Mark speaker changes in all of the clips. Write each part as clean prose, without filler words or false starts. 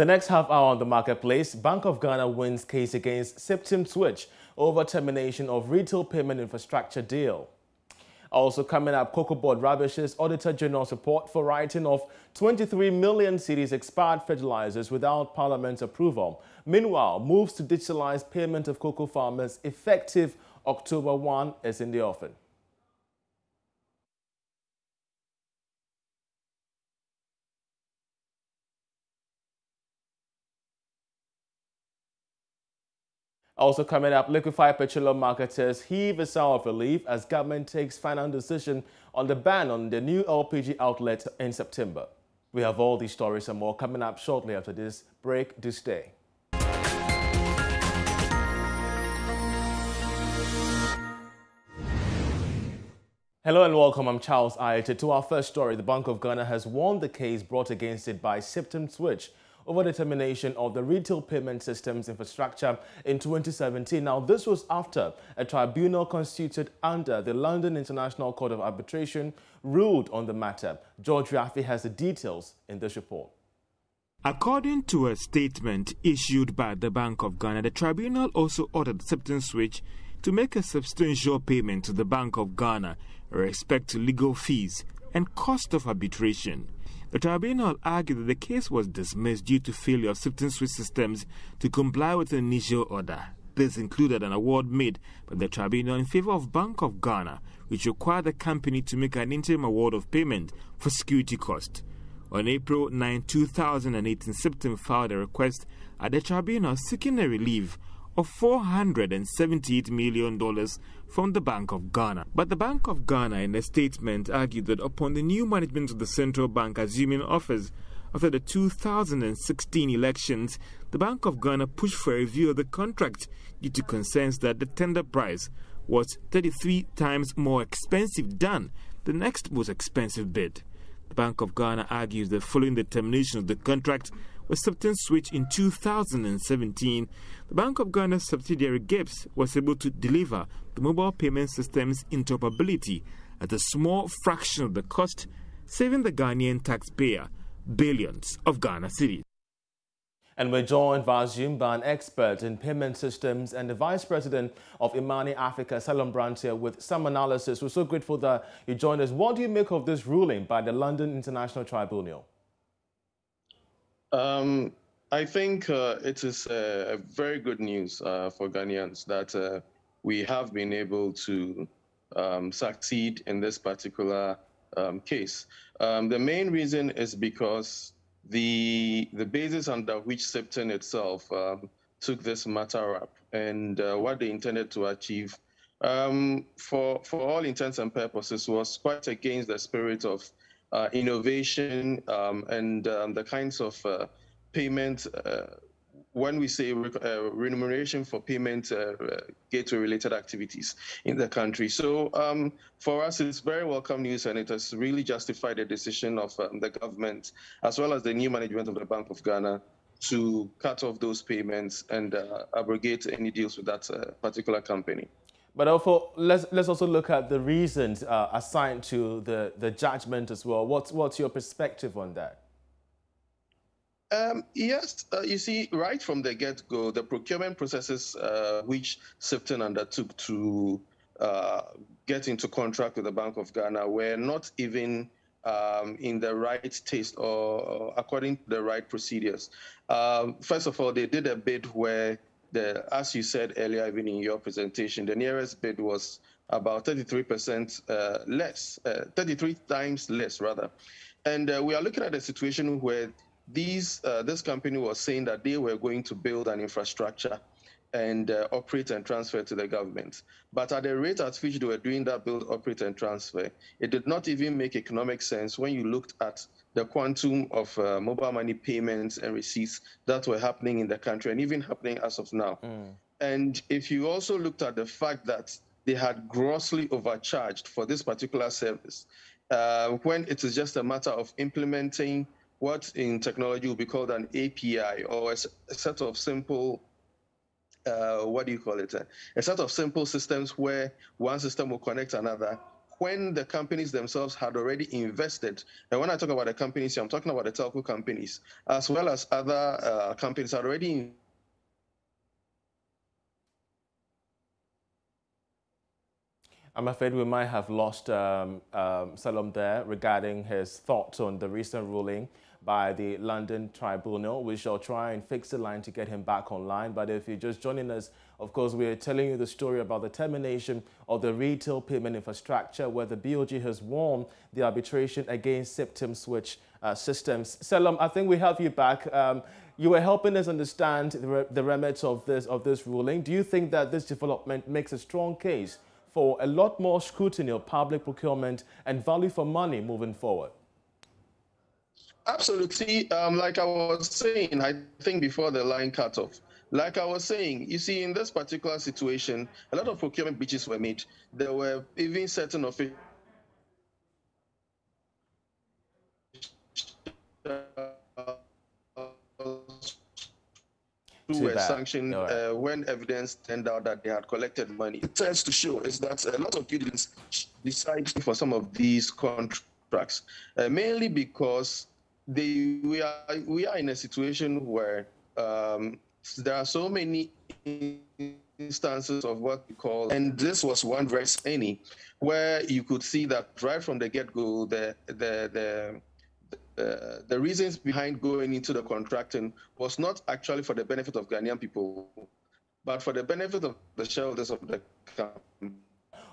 Speaker 1: The next half hour on the marketplace, Bank of Ghana wins case against Sibton Switch over termination of retail payment infrastructure deal. Also coming up, COCOBOD rubbishes Auditor General's report for writing of 23 million cedis expired fertilizers without Parliament's approval. Meanwhile, moves to digitalize payment of cocoa farmers effective October 1 is in the offing. Also coming up, liquefied petroleum marketers heave a sigh of relief as government takes final decision on the ban on the new LPG outlet in September. We have all these stories and more coming up shortly after this break. Do stay. Hello and welcome. I'm Charles Ayete. To our first story, the Bank of Ghana has won the case brought against it by Sibton Switch over the termination of the retail payment systems infrastructure in 2017. Now, this was after a tribunal constituted under the London International Court of Arbitration ruled on the matter. George Rafi has the details in this report.
Speaker 2: According to a statement issued by the Bank of Ghana, the tribunal also ordered Sibton Switch to make a substantial payment to the Bank of Ghana with respect to legal fees and cost of arbitration. The tribunal argued that the case was dismissed due to failure of Sibton Switch Systems to comply with the initial order. This included an award made by the tribunal in favor of Bank of Ghana, which required the company to make an interim award of payment for security costs. On April 9, 2018, Sibton filed a request at the tribunal seeking a relief of $478 million from the Bank of Ghana. But the Bank of Ghana in a statement argued that upon the new management of the central bank assuming office after the 2016 elections, the Bank of Ghana pushed for a review of the contract due to concerns that the tender price was 33 times more expensive than the next most expensive bid. The Bank of Ghana argues that following the termination of the contract with Sibton Switch in 2017, the Bank of Ghana's subsidiary GIPS was able to deliver the mobile payment system's interoperability at a small fraction of the cost, saving the Ghanaian taxpayer billions of Ghana cedis.
Speaker 1: And we're joined via Zoom by an expert in payment systems and the Vice President of Imani Africa, Salom Brantier, with some analysis. We're so grateful that you joined us. What do you make of this ruling by the London International Tribunal?
Speaker 3: I think it is a very good news for Ghanaians that we have been able to succeed in this particular case. The main reason is because the basis under which Sibton itself took this matter up and what they intended to achieve, for all intents and purposes, was quite against the spirit of innovation and the kinds of payment, when we say remuneration for payment gateway-related activities in the country. So for us, it's very welcome news, and it has really justified the decision of the government, as well as the new management of the Bank of Ghana, to cut off those payments and abrogate any deals with that particular company.
Speaker 1: But also, let's also look at the reasons assigned to the judgment as well. What's your perspective on that?
Speaker 3: Yes, you see, right from the get-go, the procurement processes which Sibton undertook to get into contract with the Bank of Ghana were not even in the right taste or according to the right procedures. First of all, they did a bid where, as you said earlier, even in your presentation, the nearest bid was about 33% less, 33 times less, rather. And we are looking at a situation where this company was saying that they were going to build an infrastructure and operate and transfer to the government. But at the rate at which they were doing that build, operate, and transfer, it did not even make economic sense when you looked at the quantum of mobile money payments and receipts that were happening in the country and even happening as of now. And if you also looked at the fact that they had grossly overcharged for this particular service, when it is just a matter of implementing what in technology will be called an API, or a set of simple, a set of simple systems where one system will connect another, when the companies themselves had already invested. And when I talk about the companies, I'm talking about the telco companies, as well as other companies had already.
Speaker 1: I'm afraid we might have lost Salom there regarding his thoughts on the recent ruling by the London Tribunal. We shall try and fix the line to get him back online. But if you're just joining us, of course, we're telling you the story about the termination of the retail payment infrastructure, where the BOG has won the arbitration against Sibton Switch Systems. Salom, I think we have you back. You were helping us understand the remits of this ruling. Do you think that this development makes a strong case for a lot more scrutiny of public procurement and value for money moving forward?
Speaker 3: Absolutely. Like I was saying, I think before the line cut off, like I was saying, you see, in this particular situation, a lot of procurement breaches were made. There were even certain officials who were sanctioned when evidence turned out that they had collected money. It tends to show is that a lot of students decide for some of these contracts, mainly because we are in a situation where there are so many instances of what we call, and this was one very many, where you could see that right from the get-go, the reasons behind going into the contracting was not actually for the benefit of Ghanaian people, but for the benefit of the shareholders of the company.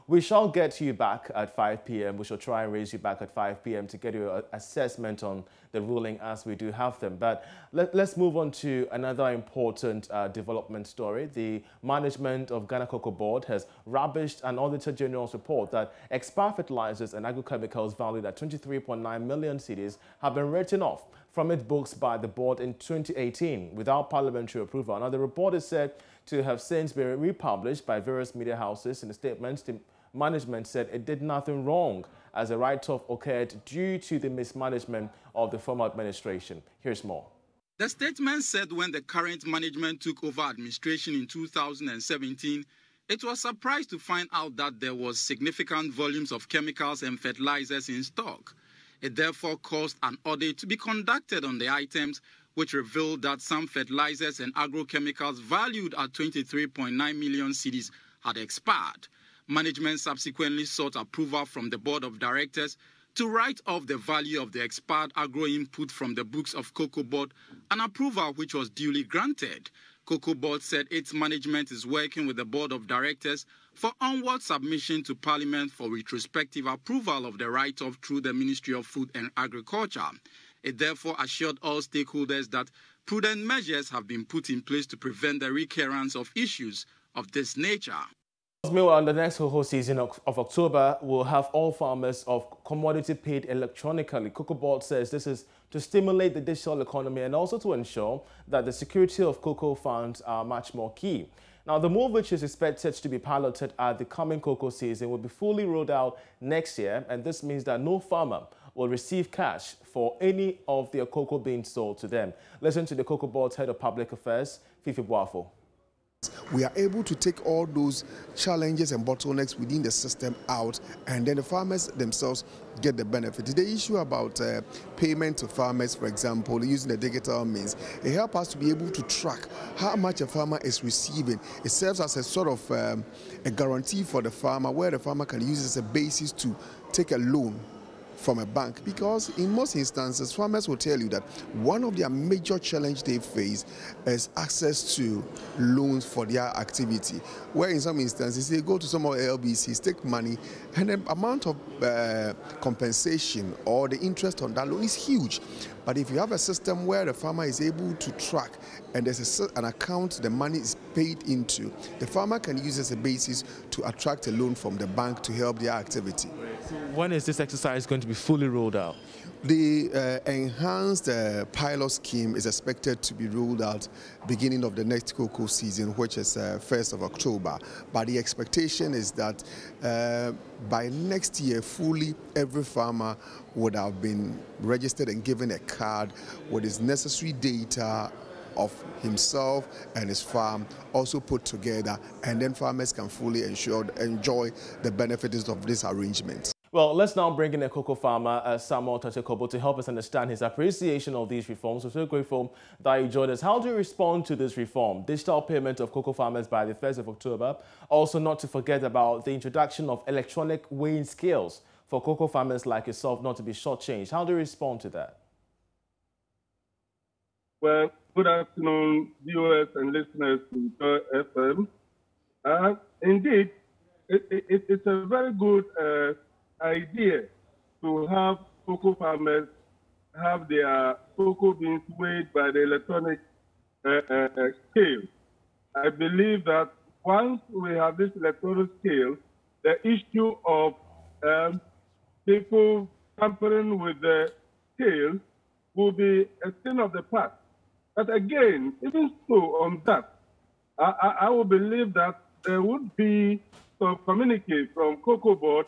Speaker 1: We shall get you back at 5 p.m. We shall try and raise you back at 5 p.m. to get your assessment on the ruling as we do have them. But let's move on to another important development story. The management of Ghana COCOBOD has rubbished an Auditor General's report that expired fertilizers and agrochemicals valued at 23.9 million cedis have been written off from its books by the board in 2018 without parliamentary approval. Now, the report is said to have since been republished by various media houses. In the statements, the management said it did nothing wrong as a write-off occurred due to the mismanagement of the former administration. Here's more.
Speaker 4: The statement said when the current management took over administration in 2017, it was surprised to find out that there was significant volumes of chemicals and fertilizers in stock. It therefore caused an audit to be conducted on the items, which revealed that some fertilizers and agrochemicals valued at 23.9 million cedis had expired. Management subsequently sought approval from the board of directors to write off the value of the expired agro input from the books of COCOBOD, an approval which was duly granted. COCOBOD said its management is working with the board of directors for onward submission to Parliament for retrospective approval of the write-off through the Ministry of Food and Agriculture. It therefore assured all stakeholders that prudent measures have been put in place to prevent the recurrence of issues of this nature.
Speaker 1: Meanwhile, the next cocoa season of October will have all farmers of commodity paid electronically. COCOBOD says this is to stimulate the digital economy and also to ensure that the security of cocoa funds are much more key. Now, the move, which is expected to be piloted at the coming cocoa season, will be fully rolled out next year, and this means that no farmer will receive cash for any of their cocoa being sold to them. Listen to the COCOBOD's Head of Public Affairs, Fifi Boafo.
Speaker 5: We are able to take all those challenges and bottlenecks within the system out, and then the farmers themselves get the benefit. The issue about payment to farmers, for example, using the digital means, it helps us to be able to track how much a farmer is receiving. It serves as a sort of a guarantee for the farmer, where the farmer can use it as a basis to take a loan from a bank, because in most instances farmers will tell you that one of their major challenges they face is access to loans for their activity, where in some instances they go to some of the LBCs, take money, and the amount of compensation or the interest on that loan is huge. But if you have a system where the farmer is able to track and there's an account the money is paid into, the farmer can use as a basis to attract a loan from the bank to help their activity.
Speaker 1: So when is this exercise going to be fully rolled out?
Speaker 5: The enhanced pilot scheme is expected to be rolled out beginning of the next cocoa season, which is 1st of October. But the expectation is that by next year, fully every farmer would have been registered and given a card with his necessary data of himself and his farm also put together, and then farmers can fully enjoy the benefits of this arrangement.
Speaker 1: Well, let's now bring in a cocoa farmer, Samuel COCOBOD, to help us understand his appreciation of these reforms. We're so grateful that you joined us. How do you respond to this reform? Digital payment of cocoa farmers by the 1st of October. Also, not to forget about the introduction of electronic weighing scales for cocoa farmers like yourself not to be shortchanged. How do you respond to that?
Speaker 6: Well, good afternoon, viewers and listeners to Joy FM. Indeed, it's a very good idea to have cocoa farmers have their cocoa beans weighed by the electronic scale. I believe that once we have this electronic scale, the issue of people tampering with the scale will be a thing of the past. But again, even so on that, I will believe that there would be some communique from COCOBOD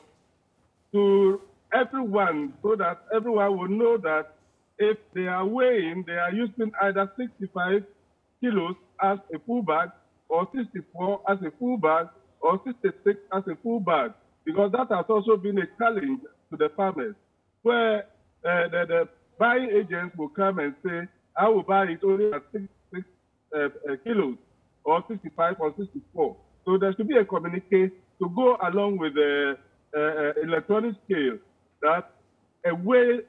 Speaker 6: to everyone so that everyone will know that if they are weighing, they are using either 65 kilos as a full bag or 64 as a full bag or 66 as a full bag, because that has also been a challenge to the farmers, where the buying agents will come and say, I will buy it only at 66 kilos or 65 or 64. So there should be a communique to go along with the electronic scale that a weight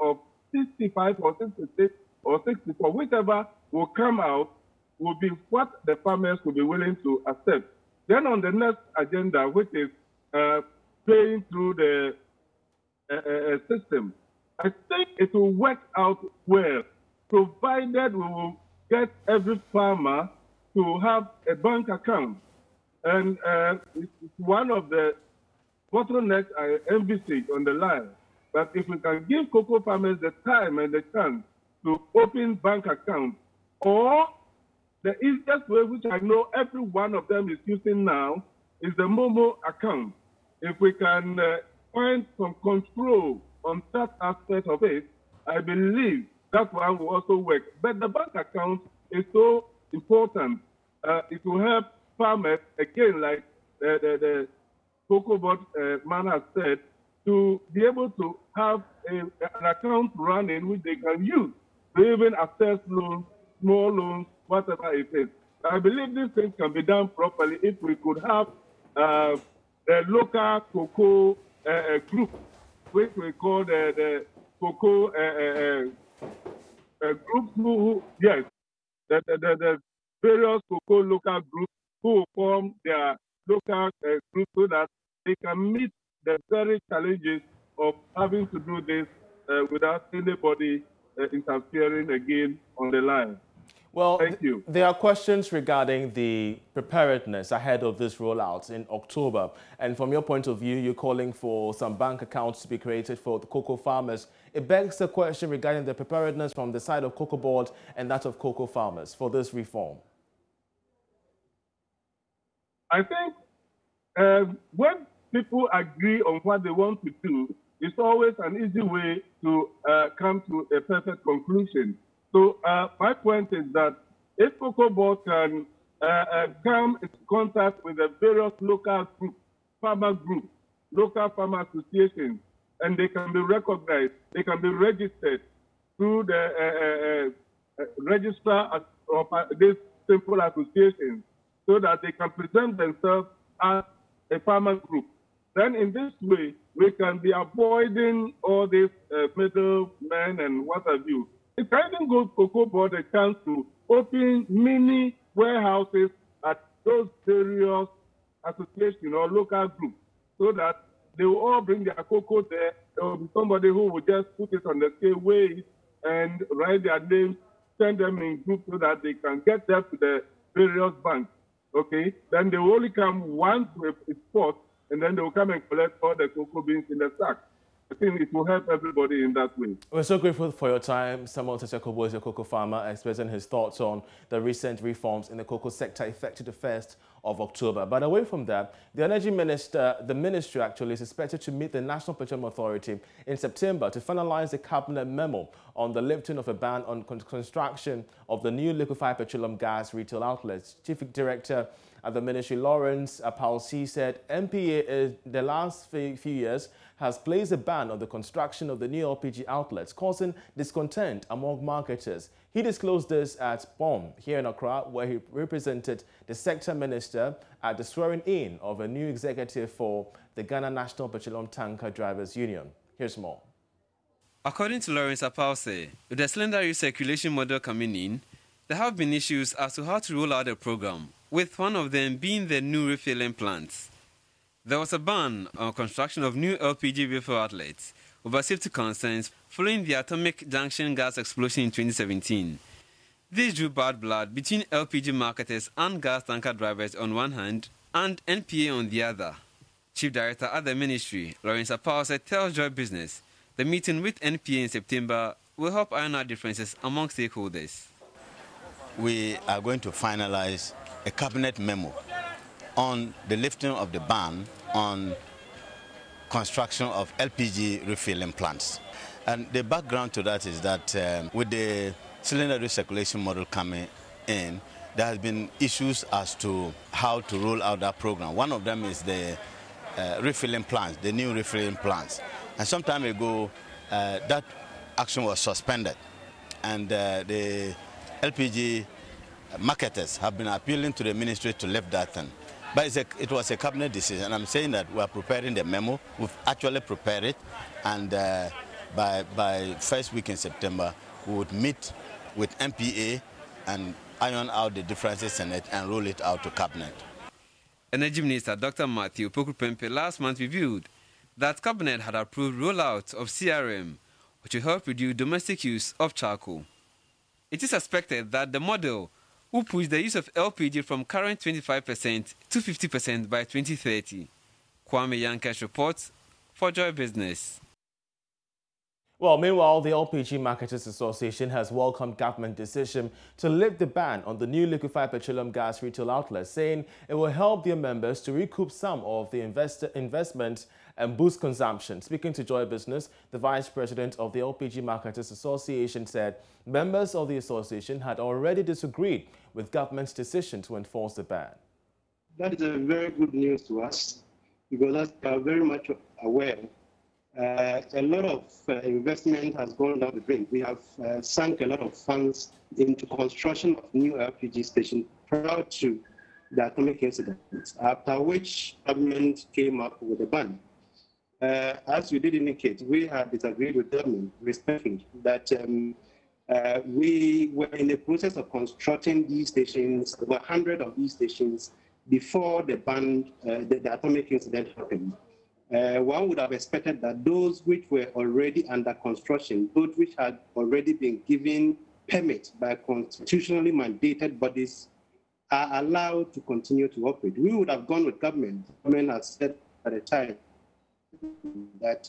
Speaker 6: of 65 or 66 or 64, whichever will come out, will be what the farmers will be willing to accept. Then on the next agenda, which is paying through the system, I think it will work out well, provided we will get every farmer to have a bank account. And it's one of the bottlenecks I envisage on the line. But if we can give cocoa farmers the time and the chance to open bank accounts, or the easiest way, which I know every one of them is using now, is the Momo account. If we can find some control on that aspect of it, I believe that one will also work. But the bank account is so important. It will help farmers, again, like the COCOBOD man has said, to be able to have an account running which they can use to even access loans, small loans, whatever it is. I believe these things can be done properly if we could have a local cocoa group, which we call the cocoa groups the various cocoa local groups who form their local groups so that they can meet the very challenges of having to do this without anybody interfering again on the line.
Speaker 1: Well,
Speaker 6: thank you.
Speaker 1: There are questions regarding the preparedness ahead of this rollout in October. And from your point of view, you're calling for some bank accounts to be created for the cocoa farmers. It begs the question regarding the preparedness from the side of COCOBOD and that of cocoa farmers for this reform.
Speaker 6: I think when people agree on what they want to do, it's always an easy way to come to a perfect conclusion. So my point is that if COCOBOD can come into contact with the various local groups, farmer groups, local farmer associations, and they can be recognized, they can be registered through the registrar of these simple associations, so that they can present themselves as a farmer group. Then in this way, we can be avoiding all these middlemen and what have you. It can even give COCOBOD a chance to open mini warehouses at those various associations or local groups, so that they will all bring their cocoa there. There will be somebody who will just put it on the scale, weigh it, and write their names, send them in groups so that they can get them to the various banks. Okay, then they will only come once with a spot, and then they will come and collect all the cocoa beans in the sack. I think it will help everybody in that way.
Speaker 1: We're so grateful for your time. Samuel COCOBOD is a cocoa farmer, expressing his thoughts on the recent reforms in the cocoa sector effective the 1st of October. But away from that, the Energy Minister, the ministry actually is expected to meet the National Petroleum Authority in September to finalize the cabinet memo on the lifting of a ban on construction of the new liquefied petroleum gas retail outlets. Chief Director At the ministry, Lawrence Apalsi said MPA in the last few years has placed a ban on the construction of the new LPG outlets, causing discontent among marketers. He disclosed this at BOM here in Accra, where he represented the sector minister at the swearing-in of a new executive for the Ghana National Petroleum Tanker Drivers Union. Here's more.
Speaker 7: According to Lawrence Apalsi, with the cylinder recirculation model coming in, there have been issues as to how to roll out the program, with one of them being the new refilling plants. There was a ban on construction of new LPG refill outlets over safety concerns following the atomic junction gas explosion in 2017. This drew bad blood between LPG marketers and gas tanker drivers on one hand and NPA on the other. Chief Director at the ministry, Lawrence Apalsi, tells Joy Business the meeting with NPA in September will help iron out differences among stakeholders.
Speaker 8: We are going to finalize a cabinet memo on the lifting of the ban on construction of LPG refilling plants. And the background to that is that with the cylinder recirculation model coming in, there has been issues as to how to roll out that program. One of them is the refilling plants, the new refilling plants. And some time ago, that action was suspended. And the LPG marketers have been appealing to the ministry to lift that thing. But it was a cabinet decision, and I'm saying that we are preparing the memo. We've actually prepared it, and by first week in September, we would meet with MPA and iron out the differences in it and roll it out to cabinet.
Speaker 7: Energy Minister Dr. Matthew Pokupempe last month revealed that cabinet had approved rollout of CRM, which will help reduce domestic use of charcoal. It is expected that the model will push the use of LPG from current 25% to 50% by 2030. Kwame Yankesh reports for Joy Business.
Speaker 1: Well, meanwhile, the LPG Marketers Association has welcomed government decision to lift the ban on the new liquefied petroleum gas retail outlets, saying it will help their members to recoup some of the investment and boost consumption. Speaking to Joy Business, the Vice President of the LPG Marketers Association said members of the association had already disagreed with government's decision to enforce the ban.
Speaker 9: That is a very good news to us, because we are very much aware a lot of investment has gone down the drain. We have sunk a lot of funds into construction of new LPG stations prior to the atomic incident, after which government came up with a ban. As you did indicate, we had disagreed with government respectfully that we were in the process of constructing these stations, over 100 of these stations, before the ban, the atomic incident happened. One would have expected that those which were already under construction, those which had already been given permits by constitutionally mandated bodies, are allowed to continue to operate. We would have gone with government. Government has said at the time that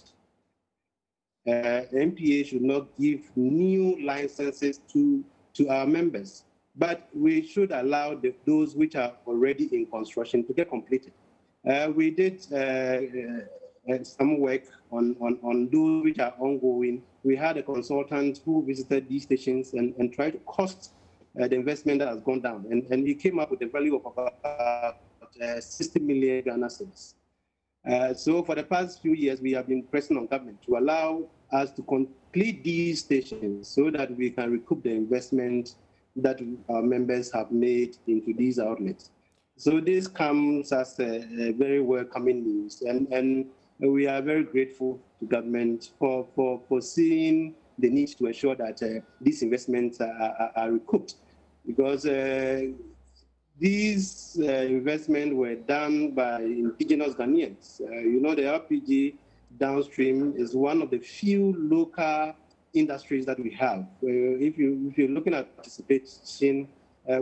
Speaker 9: MPA should not give new licenses to our members, but we should allow those which are already in construction to get completed. We did some work on those which are ongoing. We had a consultant who visited these stations and tried to cost the investment that has gone down. And he came up with a value of about 60 million Ghana cedis. So for the past few years, we have been pressing on government to allow us to complete these stations so that we can recoup the investment that our members have made into these outlets. So this comes as a very welcoming news, and we are very grateful to government for seeing the need to ensure that these investments are recouped, because these investments were done by indigenous Ghanaians. You know, the LPG downstream is one of the few local industries that we have. If you're looking at participation,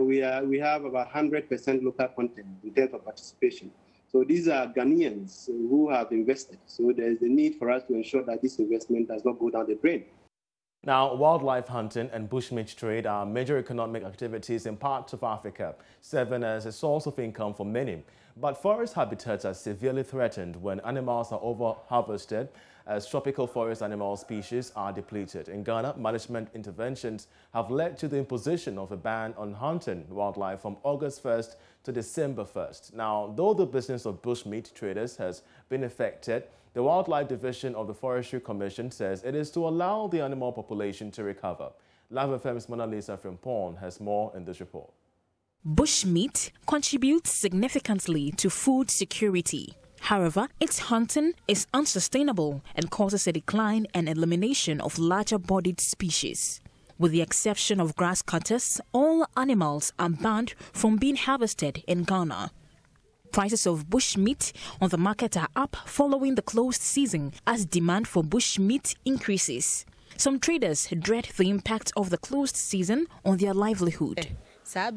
Speaker 9: we have about 100% local content in terms of participation. So these are Ghanaians who have invested. So there's the need for us to ensure that this investment does not go down the drain.
Speaker 1: Now, wildlife hunting and bushmeat trade are major economic activities in parts of Africa, serving as a source of income for many. But forest habitats are severely threatened when animals are over-harvested as tropical forest animal species are depleted. In Ghana, management interventions have led to the imposition of a ban on hunting wildlife from August 1st to December 1st. Now, though the business of bushmeat traders has been affected, the Wildlife Division of the Forestry Commission says it is to allow the animal population to recover. Live FM's Mona Lisa Frimpong has more in this report.
Speaker 10: Bushmeat contributes significantly to food security. However, its hunting is unsustainable and causes a decline and elimination of larger-bodied species. With the exception of grass cutters, all animals are banned from being harvested in Ghana. Prices of bushmeat on the market are up following the closed season as demand for bushmeat increases. Some traders dread the impact of the closed season on their livelihood.
Speaker 11: Our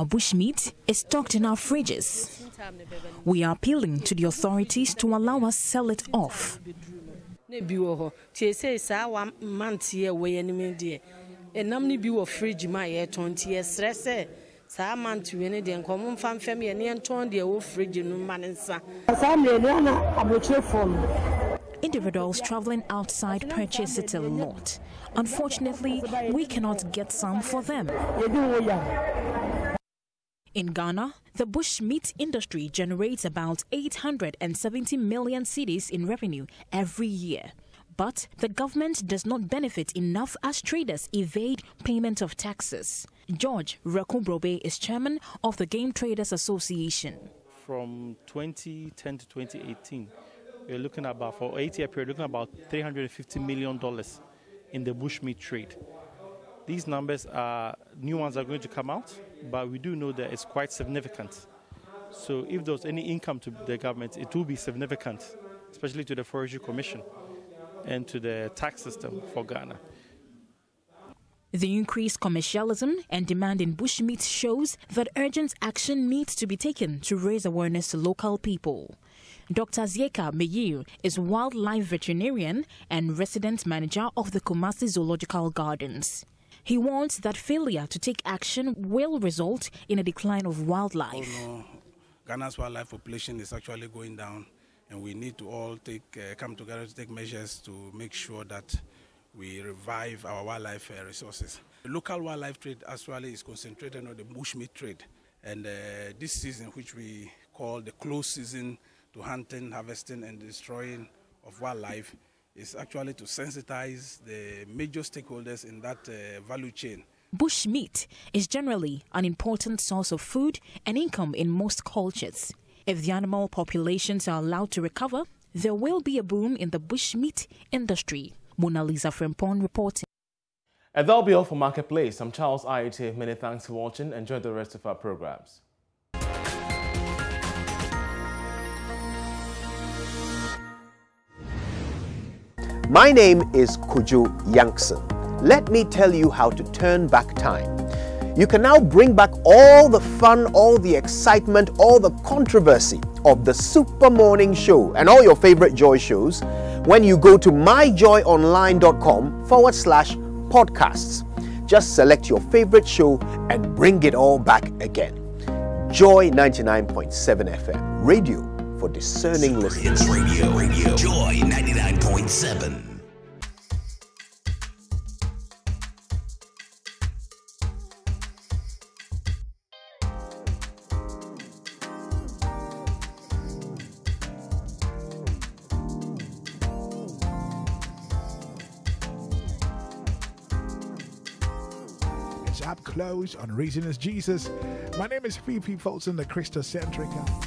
Speaker 10: bushmeat is stocked in our fridges. We are appealing to the authorities to allow us sell it off. Individuals traveling outside purchase it a lot. Unfortunately, we cannot get some for them. In Ghana, the bushmeat industry generates about 870 million cedis in revenue every year. But the government does not benefit enough as traders evade payment of taxes. George Rekubrobe is chairman of the Game Traders Association.
Speaker 12: From 2010 to 2018, we're looking at about, for 8-year period, looking at about $350 million in the bushmeat trade. These numbers are, new ones are going to come out, but we do know that it's quite significant. So if there's any income to the government, it will be significant, especially to the Forestry Commission and to the tax system for Ghana.
Speaker 10: The increased commercialism and demand in bushmeat shows that urgent action needs to be taken to raise awareness to local people. Dr. Zieka Meyir is wildlife veterinarian and resident manager of the Kumasi Zoological Gardens. He warns that failure to take action will result in a decline of wildlife.
Speaker 13: Oh no, Ghana's wildlife population is actually going down, and we need to all come together to take measures to make sure that we revive our wildlife resources. The local wildlife trade actually is concentrated on the bushmeat trade, and this season, which we call the closed season to hunting, harvesting and destroying of wildlife, is actually to sensitize the major stakeholders in that value chain.
Speaker 10: Bushmeat is generally an important source of food and income in most cultures. If the animal populations are allowed to recover, there will be a boom in the bushmeat industry. Mona Lisa Frimpong reporting.
Speaker 1: And that'll be all for Marketplace. I'm Charles Ayete. Many thanks for watching. Enjoy the rest of our programs.
Speaker 14: My name is Kujo Yankson. Let me tell you how to turn back time. You can now bring back all the fun, all the excitement, all the controversy of the Super Morning Show and all your favorite Joy shows when you go to myjoyonline.com/podcasts. Just select your favorite show and bring it all back again. Joy 99.7 FM, radio for discerning listeners.
Speaker 15: It's radio. Joy 99.7.
Speaker 16: Up close on Reason is Jesus. My name is P.P. Fulton, the Christocentrica.